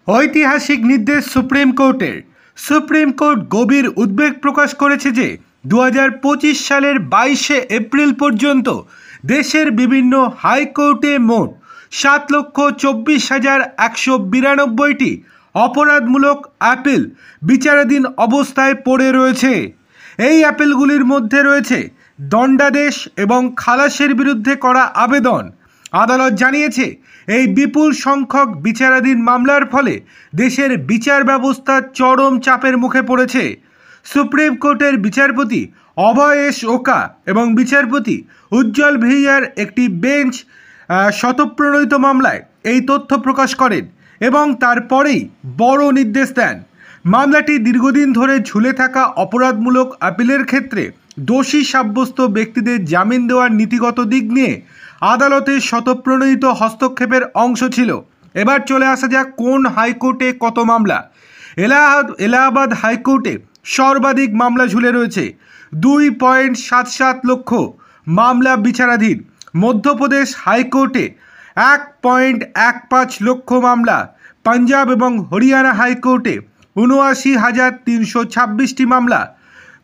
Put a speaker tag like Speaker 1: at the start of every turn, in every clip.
Speaker 1: ঐতিহাসিক নির্দেশ সুপ্রিম কোর্টের। সুপ্রিম কোর্ট গভীর উদ্বেগ প্রকাশ করেছে যে 2025 সালের 22শে এপ্রিল পর্যন্ত দেশের বিভিন্ন হাইকোর্টে মোট 7,24,192টি অপরাধমূলক আপিল বিচারাধীন অবস্থায় পড়ে রয়েছে। এই আপিলগুলির মধ্যে রয়েছে দণ্ডাদেশ এবং খালাসের বিরুদ্ধে করা আবেদন। আদালত জানিয়েছে, এই বিপুল সংখ্যক বিচারাধীন মামলার ফলে দেশের বিচার ব্যবস্থা চরম চাপের মুখে পড়েছে। সুপ্রিম কোর্টের বিচারপতি অভয় এস ওকা এবং বিচারপতি উজ্জ্বল ভুইয়ার একটি বেঞ্চ স্বতঃপ্রণোদিত মামলায় এই তথ্য প্রকাশ করেন এবং তারপরেই বড় নির্দেশ দেন। মামলাটি দীর্ঘদিন ধরে ঝুলে থাকা অপরাধমূলক আপিলের ক্ষেত্রে দোষী সাব্যস্ত ব্যক্তিদের জামিন দেওয়ার নীতিগত দিক নিয়ে আদালতের স্বতঃপ্রণোদিত হস্তক্ষেপের অংশ ছিল। এবার চলে আসা যাক কোন হাইকোর্টে কত মামলা। এলাহাবাদ হাইকোর্টে সর্বাধিক মামলা ঝুলে রয়েছে, 2.77 লক্ষ মামলা বিচারাধীন। মধ্যপ্রদেশ হাইকোর্টে 1.15 লক্ষ মামলা। পাঞ্জাব এবং হরিয়ানা হাইকোর্টে 79,326টি মামলা।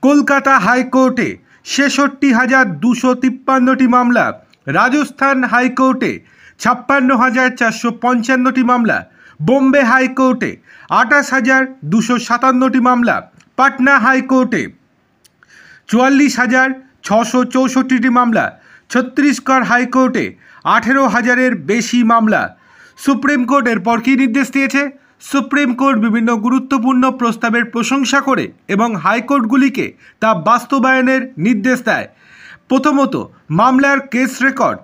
Speaker 1: কলকাতা হাইকোর্টে 66,253টি মামলা। রাজস্থান হাইকোর্টে 56,455টি মামলা। বোম্বে হাইকোর্টে 28,257টি মামলা। পাটনা হাইকোর্টে 44,664টি মামলা। ছত্তিশগড় হাইকোর্টে 18,000-এর বেশি মামলা। সুপ্রিম কোর্ট এরপর কী নির্দেশ দিয়েছে? সুপ্রিম কোর্ট বিভিন্ন গুরুত্বপূর্ণ প্রস্তাবের প্রশংসা করে এবং হাইকোর্টগুলিকে তা বাস্তবায়নের নির্দেশ দেয়। প্রথমত, মামলার কেস রেকর্ড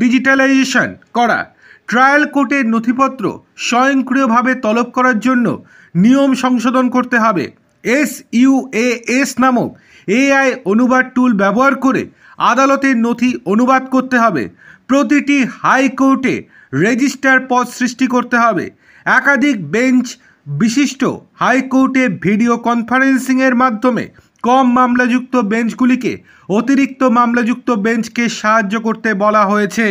Speaker 1: ডিজিটালাইজেশন করা। ট্রায়াল কোর্টের নথিপত্র স্বয়ংক্রিয়ভাবে তলব করার জন্য নিয়ম সংশোধন করতে হবে। SUAS নামক AI অনুবাদ টুল ব্যবহার করে আদালতের নথি অনুবাদ করতে হবে। প্রতিটি হাইকোর্টে রেজিস্ট্রার পদ সৃষ্টি করতে হবে। একাধিক বেঞ্চ বিশিষ্ট হাইকোর্টে ভিডিও কনফারেন্সিংয়ের মাধ্যমে কম মামলাযুক্ত বেঞ্চগুলিকে অতিরিক্ত মামলাযুক্ত বেঞ্চকে সাহায্য করতে বলা হয়েছে।